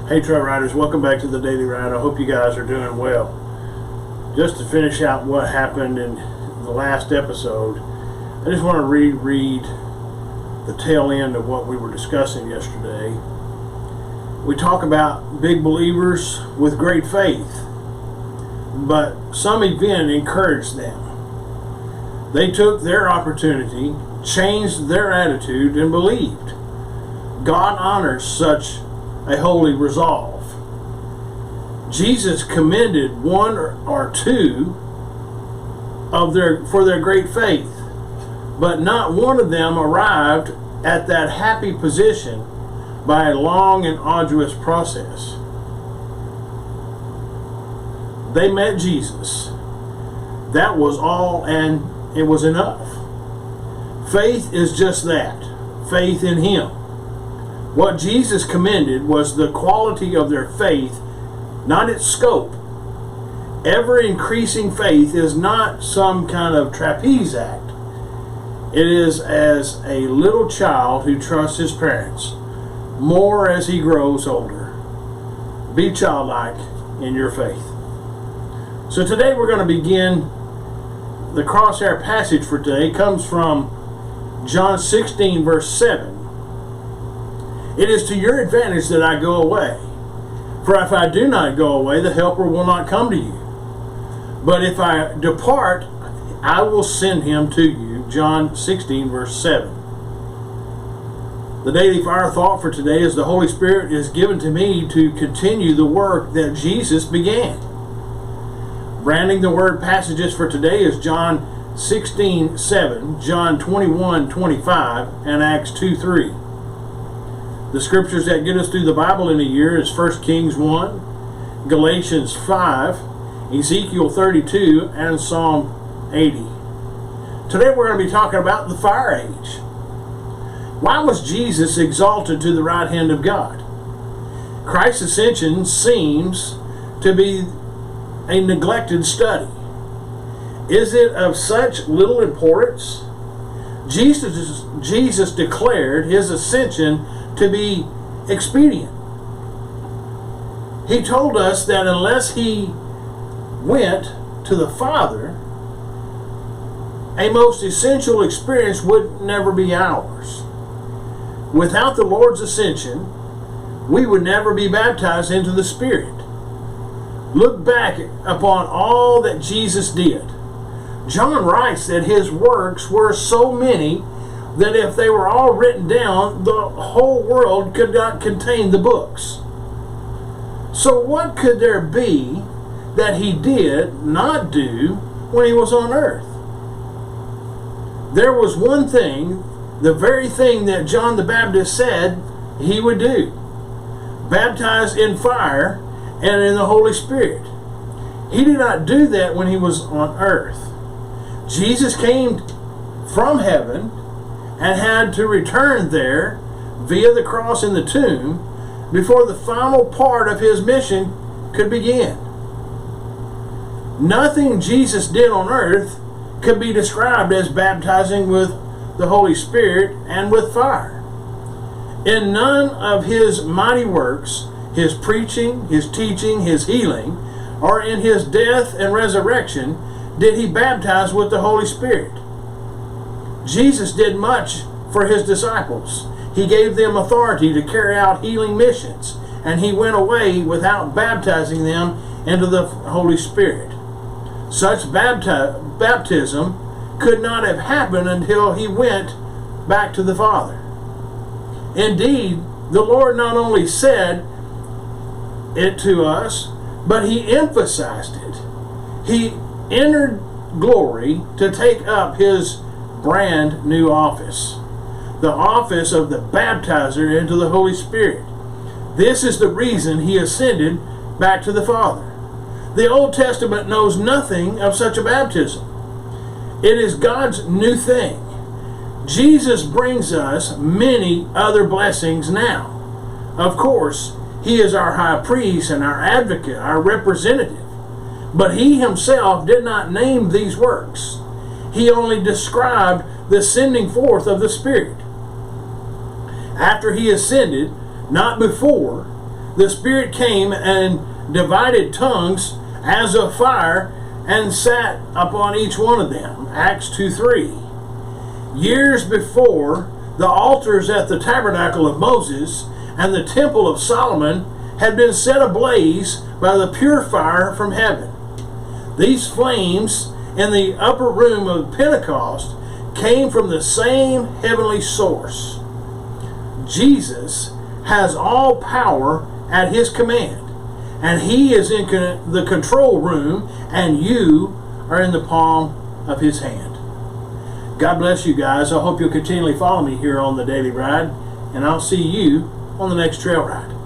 Hey Trail Riders, welcome back to the Daily Ride. I hope you guys are doing well. Just to finish out what happened in the last episode, I just want to reread the tail end of what we were discussing yesterday. We talk about big believers with great faith, but some event encouraged them. They took their opportunity, changed their attitude, and believed. God honors such a holy resolve. Jesus commended one or two for their great faith, but not one of them arrived at that happy position by a long and arduous process. They met Jesus. That was all, and it was enough. Faith is just that, faith in Him. What Jesus commended was the quality of their faith, not its scope. Ever-increasing faith is not some kind of trapeze act. It is as a little child who trusts his parents more as he grows older. Be childlike in your faith. So today we're going to begin the crosshair passage for today. It comes from John 16 verse 7. It is to your advantage that I go away. For if I do not go away, the Helper will not come to you. But if I depart, I will send him to you. John 16, verse 7. The daily fire thought for today is the Holy Spirit is given to me to continue the work that Jesus began. Branding the word passages for today is John 16, 7, John 21, 25, and Acts 2, 3. The scriptures that get us through the Bible in a year is 1 Kings 1, Galatians 5, Ezekiel 32, and Psalm 80. Today we're going to be talking about the fire age. Why was Jesus exalted to the right hand of God? Christ's ascension seems to be a neglected study. Is it of such little importance? Jesus declared his ascension to be expedient. He told us that unless he went to the Father, a most essential experience would never be ours. Without the Lord's ascension, we would never be baptized into the Spirit. Look back upon all that Jesus did. John writes that his works were so many that if they were all written down, the whole world could not contain the books. So what could there be that he did not do when he was on earth? There was one thing, the very thing that John the Baptist said he would do: baptize in fire and in the Holy Spirit. He did not do that when he was on earth. Jesus came from heaven and had to return there via the cross and the tomb before the final part of his mission could begin. Nothing Jesus did on earth could be described as baptizing with the Holy Spirit and with fire. In none of his mighty works, his preaching, his teaching, his healing, or in his death and resurrection, did he baptize with the Holy Spirit. Jesus did much for his disciples. He gave them authority to carry out healing missions, and he went away without baptizing them into the Holy Spirit. Such baptism could not have happened until he went back to the Father. Indeed, the Lord not only said it to us, but he emphasized it. He entered glory to take up his brand new office, the office of the baptizer into the Holy Spirit. This is the reason he ascended back to the Father. The Old Testament knows nothing of such a baptism. It is God's new thing. Jesus brings us many other blessings now. Of course, he is our high priest and our advocate, our representative. But he himself did not name these works. He only described the sending forth of the Spirit. After he ascended, not before, the Spirit came and divided tongues as of fire and sat upon each one of them. Acts 2:3. Years before, the altars at the tabernacle of Moses and the temple of Solomon had been set ablaze by the pure fire from heaven. These flames in the upper room of Pentecost came from the same heavenly source. Jesus has all power at his command, and he is in the control room, and you are in the palm of his hand. God bless you guys. I hope you'll continually follow me here on the Daily Ride, and I'll see you on the next trail ride.